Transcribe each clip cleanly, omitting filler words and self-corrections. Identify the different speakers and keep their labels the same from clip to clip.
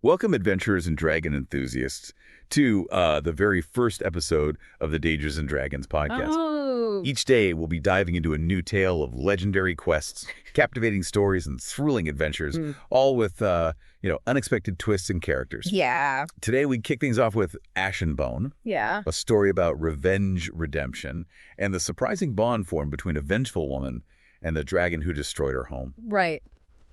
Speaker 1: Welcome, adventurers and dragon enthusiasts, to the very first episode of the Dangers and Dragons podcast.
Speaker 2: Oh,
Speaker 1: Each day, we'll be diving into a new tale of legendary quests, captivating stories, and thrilling adventures, all with, unexpected twists and characters.
Speaker 2: yeah.
Speaker 1: Today, we kick things off with Ashen Bone,
Speaker 2: Yeah.
Speaker 1: a story about revenge, redemption, and the surprising bond formed between a vengeful woman and the dragon who destroyed her home.
Speaker 2: Right.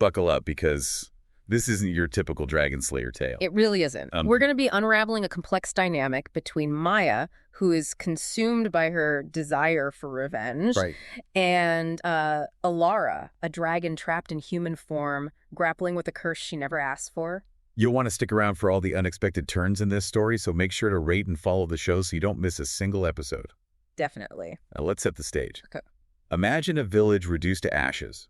Speaker 1: Buckle up, because this isn't your typical Dragon Slayer tale.
Speaker 2: It really isn't. We're going to be unraveling a complex dynamic between Maya, who is consumed by her desire for revenge,
Speaker 1: Right.
Speaker 2: and Elara, a dragon trapped in human form, grappling with a curse she never asked for.
Speaker 1: You'll want to stick around for all the unexpected turns in this story, so make sure to rate and follow the show so you don't miss a single episode.
Speaker 2: Definitely.
Speaker 1: Now, let's set the stage.
Speaker 2: Okay.
Speaker 1: Imagine a village reduced to ashes.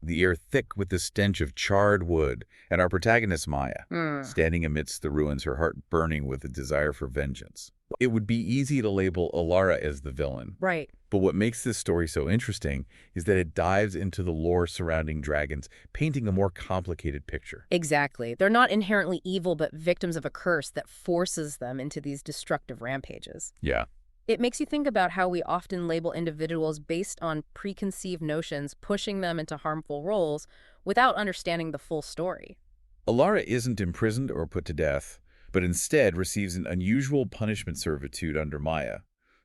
Speaker 1: The air thick with the stench of charred wood, and our protagonist, Maya, standing amidst the ruins, her heart burning with a desire for vengeance. It would be easy to label Elara as the villain.
Speaker 2: Right.
Speaker 1: But what makes this story so interesting is that it dives into the lore surrounding dragons, painting a more complicated picture.
Speaker 2: Exactly. They're not inherently evil, but victims of a curse that forces them into these destructive rampages.
Speaker 1: Yeah.
Speaker 2: It makes you think about how we often label individuals based on preconceived notions, pushing them into harmful roles without understanding the full story.
Speaker 1: Elara isn't imprisoned or put to death, but instead receives an unusual punishment servitude under Maya,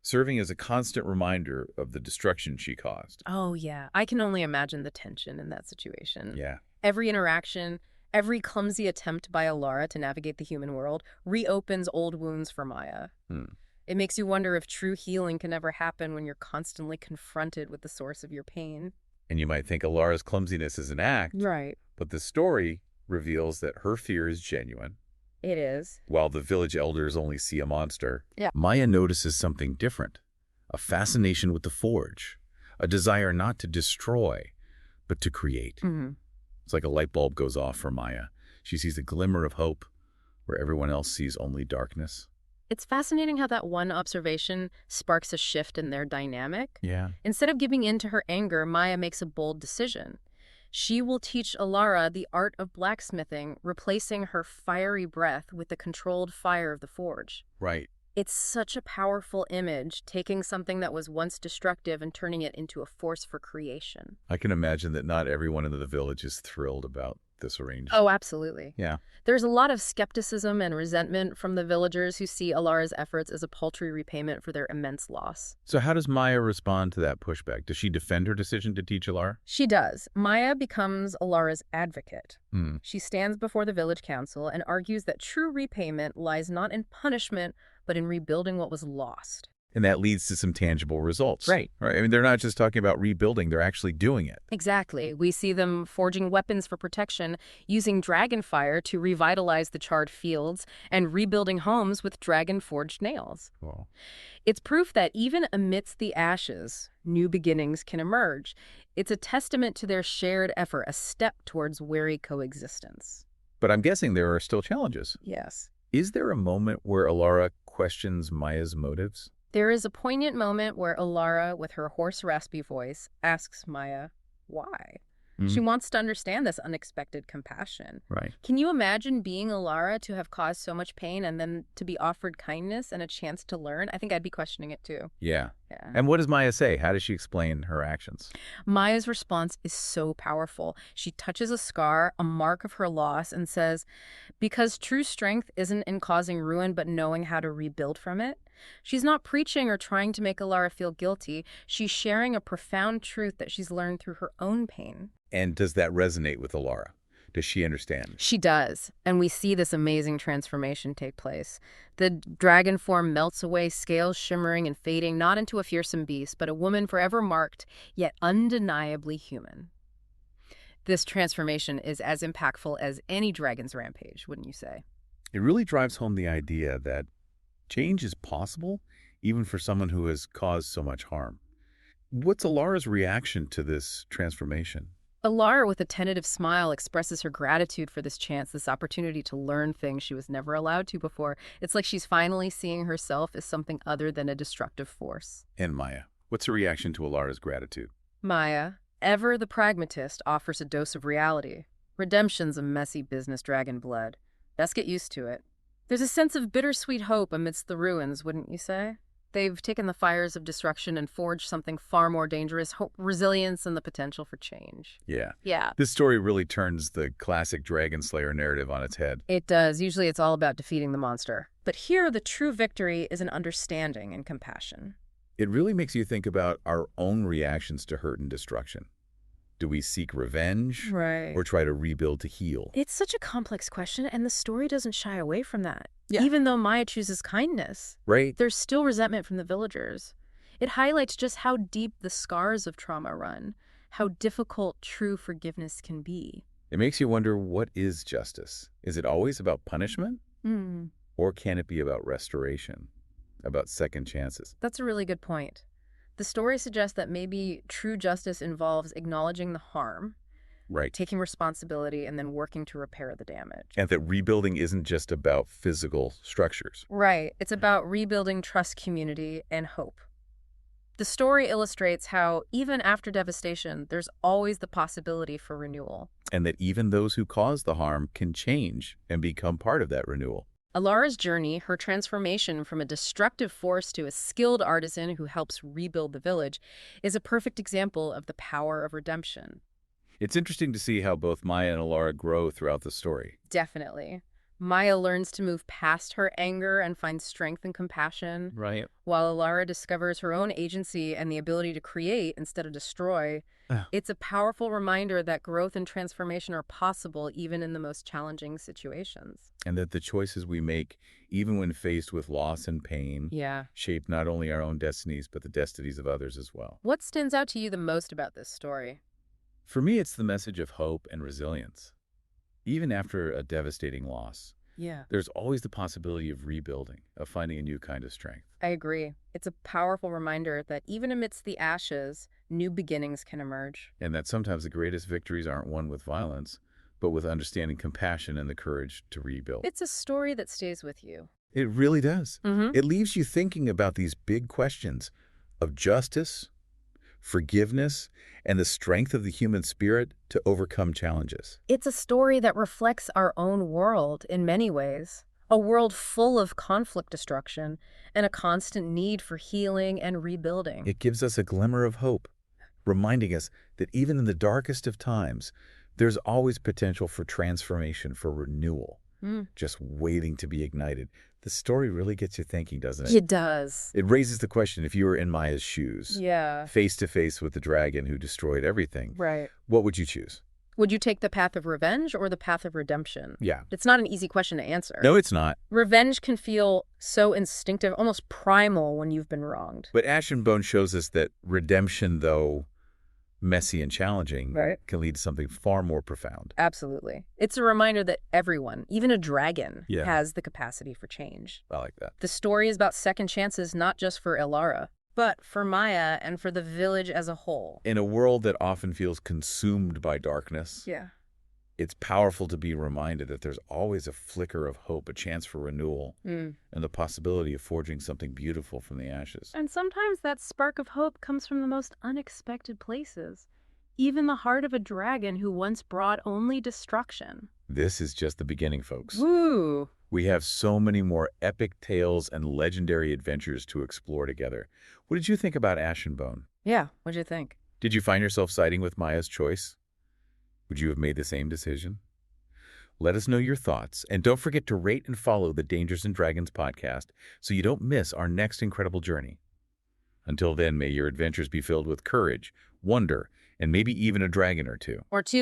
Speaker 1: serving as a constant reminder of the destruction she caused.
Speaker 2: Oh, yeah. I can only imagine the tension in that situation.
Speaker 1: Yeah.
Speaker 2: Every interaction, every clumsy attempt by Elara to navigate the human world reopens old wounds for Maya. It makes you wonder if true healing can ever happen when you're constantly confronted with the source of your pain.
Speaker 1: And you might think Alara's clumsiness is an act,
Speaker 2: Right.
Speaker 1: but the story reveals that her fear is genuine.
Speaker 2: It is.
Speaker 1: While the village elders only see a monster,
Speaker 2: Yeah.
Speaker 1: Maya notices something different, a fascination with the forge, a desire not to destroy, but to create. It's like a light bulb goes off for Maya. She sees a glimmer of hope where everyone else sees only darkness.
Speaker 2: It's fascinating how that one observation sparks a shift in their dynamic.
Speaker 1: Yeah.
Speaker 2: Instead of giving in to her anger, Maya makes a bold decision. She will teach Elara the art of blacksmithing, replacing her fiery breath with the controlled fire of the forge.
Speaker 1: Right.
Speaker 2: It's such a powerful image, taking something that was once destructive and turning it into a force for creation.
Speaker 1: I can imagine that not everyone in the village is thrilled about this arrangement.
Speaker 2: Oh, absolutely.
Speaker 1: Yeah.
Speaker 2: There's a lot of skepticism and resentment from the villagers who see Alara's efforts as a paltry repayment for their immense loss.
Speaker 1: So how does Maya respond to that pushback? Does she defend her decision to teach Elara?
Speaker 2: She does. Maya becomes Alara's advocate. She stands before the village council and argues that true repayment lies not in punishment, but in rebuilding what was lost.
Speaker 1: And that leads to some tangible results.
Speaker 2: Right.
Speaker 1: I mean, they're not just talking about rebuilding, they're actually doing it.
Speaker 2: Exactly. We see them forging weapons for protection, using dragon fire to revitalize the charred fields, and rebuilding homes with dragon-forged nails.
Speaker 1: Wow.
Speaker 2: It's proof that even amidst the ashes, new beginnings can emerge. It's a testament to their shared effort, a step towards wary coexistence.
Speaker 1: But I'm guessing there are still challenges.
Speaker 2: Yes.
Speaker 1: Is there a moment where Elara questions Maya's motives?
Speaker 2: There is a poignant moment where Elara, with her hoarse, raspy voice, asks Maya, why? She wants to understand this unexpected compassion.
Speaker 1: Right.
Speaker 2: Can you imagine being Elara to have caused so much pain and then to be offered kindness and a chance to learn? I think I'd be questioning it too.
Speaker 1: Yeah.
Speaker 2: Yeah.
Speaker 1: And what does Maya say? How does she explain her actions?
Speaker 2: Maya's response is so powerful. She touches a scar, a mark of her loss, and says, because true strength isn't in causing ruin, but knowing how to rebuild from it. She's not preaching or trying to make Elara feel guilty. She's sharing a profound truth that she's learned through her own pain.
Speaker 1: And does that resonate with Elara? Does she understand?
Speaker 2: She does, and we see this amazing transformation take place. The dragon form melts away, scales shimmering and fading, not into a fearsome beast, but a woman forever marked, yet undeniably human. This transformation is as impactful as any dragon's rampage, wouldn't you say?
Speaker 1: It really drives home the idea that change is possible, even for someone who has caused so much harm. What's Elara's reaction to this transformation?
Speaker 2: Elara, with a tentative smile, expresses her gratitude for this chance, this opportunity to learn things she was never allowed to before. It's like she's finally seeing herself as something other than a destructive force.
Speaker 1: And Maya, what's her reaction to Elara's gratitude?
Speaker 2: Maya, ever the pragmatist, offers a dose of reality. Redemption's a messy business, dragon blood. Best get used to it. There's a sense of bittersweet hope amidst the ruins, wouldn't you say? They've taken the fires of destruction and forged something far more dangerous, hope, resilience, and the potential for change.
Speaker 1: Yeah.
Speaker 2: Yeah.
Speaker 1: This story really turns the classic Dragon Slayer narrative on its head.
Speaker 2: It does. Usually it's all about defeating the monster. But here, the true victory is an understanding and compassion.
Speaker 1: It really makes you think about our own reactions to hurt and destruction. Do we seek revenge
Speaker 2: Right.
Speaker 1: or try to rebuild to heal?
Speaker 2: It's such a complex question, and the story doesn't shy away from that.
Speaker 1: Yeah.
Speaker 2: Even though Maya chooses kindness,
Speaker 1: Right?
Speaker 2: there's still resentment from the villagers. It highlights just how deep the scars of trauma run, how difficult true forgiveness can be.
Speaker 1: It makes you wonder, what is justice? Is it always about punishment? Or can it be about restoration, about second chances?
Speaker 2: That's a really good point. The story suggests that maybe true justice involves acknowledging the harm,
Speaker 1: Right.
Speaker 2: taking responsibility, and then working to repair the damage.
Speaker 1: And that rebuilding isn't just about physical structures.
Speaker 2: Right. It's about rebuilding trust, community, and hope. The story illustrates how, even after devastation, there's always the possibility for renewal.
Speaker 1: And that even those who cause the harm can change and become part of that renewal.
Speaker 2: Elara's journey, her transformation from a destructive force to a skilled artisan who helps rebuild the village, is a perfect example of the power of redemption.
Speaker 1: It's interesting to see how both Maya and Elara grow throughout the story.
Speaker 2: Definitely. Maya learns to move past her anger and find strength and compassion,
Speaker 1: Right.
Speaker 2: while Elara discovers her own agency and the ability to create instead of destroy. It's a powerful reminder that growth and transformation are possible even in the most challenging situations.
Speaker 1: And that the choices we make, even when faced with loss and pain,
Speaker 2: Yeah.
Speaker 1: shape not only our own destinies, but the destinies of others as well.
Speaker 2: What stands out to you the most about this story?
Speaker 1: For me, it's the message of hope and resilience. Even after a devastating loss,
Speaker 2: Yeah.
Speaker 1: there's always the possibility of rebuilding, of finding a new kind of strength.
Speaker 2: I agree. It's a powerful reminder that even amidst the ashes, new beginnings can emerge.
Speaker 1: And that sometimes the greatest victories aren't won with violence, but with understanding, compassion, and the courage to rebuild.
Speaker 2: It's a story that stays with you.
Speaker 1: It really does.
Speaker 2: Mm-hmm.
Speaker 1: It leaves you thinking about these big questions of justice, forgiveness, and the strength of the human spirit to overcome challenges.
Speaker 2: It's a story that reflects our own world in many ways. A world full of conflict, destruction, and a constant need for healing and rebuilding.
Speaker 1: It gives us a glimmer of hope, reminding us that even in the darkest of times, there's always potential for transformation, for renewal, just waiting to be ignited. The story really gets you thinking, doesn't it?
Speaker 2: It does.
Speaker 1: It raises the question, if you were in Maya's shoes,
Speaker 2: Yeah.
Speaker 1: face to face with the dragon who destroyed everything,
Speaker 2: Right.
Speaker 1: what would you choose?
Speaker 2: Would you take the path of revenge or the path of redemption?
Speaker 1: Yeah.
Speaker 2: It's not an easy question to answer.
Speaker 1: No, it's not.
Speaker 2: Revenge can feel so instinctive, almost primal when you've been wronged.
Speaker 1: But Ash and Bone shows us that redemption, though messy and challenging,
Speaker 2: Right.
Speaker 1: can lead to something far more profound.
Speaker 2: Absolutely. It's a reminder that everyone, even a dragon,
Speaker 1: Yeah.
Speaker 2: has the capacity for change.
Speaker 1: I like that.
Speaker 2: The story is about second chances, not just for Elara, but for Maya and for the village as a whole.
Speaker 1: In a world that often feels consumed by darkness,
Speaker 2: Yeah.
Speaker 1: it's powerful to be reminded that there's always a flicker of hope, a chance for renewal, and the possibility of forging something beautiful from the ashes.
Speaker 2: And sometimes that spark of hope comes from the most unexpected places. Even the heart of a dragon who once brought only destruction.
Speaker 1: This is just the beginning, folks.
Speaker 2: Woo!
Speaker 1: We have so many more epic tales and legendary adventures to explore together. What did you think about Ash and Bone?
Speaker 2: Yeah, what'd you think?
Speaker 1: Did you find yourself siding with Maya's choice? Would you have made the same decision? Let us know your thoughts, and don't forget to rate and follow the Dangers and Dragons podcast so you don't miss our next incredible journey. Until then, may your adventures be filled with courage, wonder, and maybe even a dragon or two.
Speaker 2: Or two.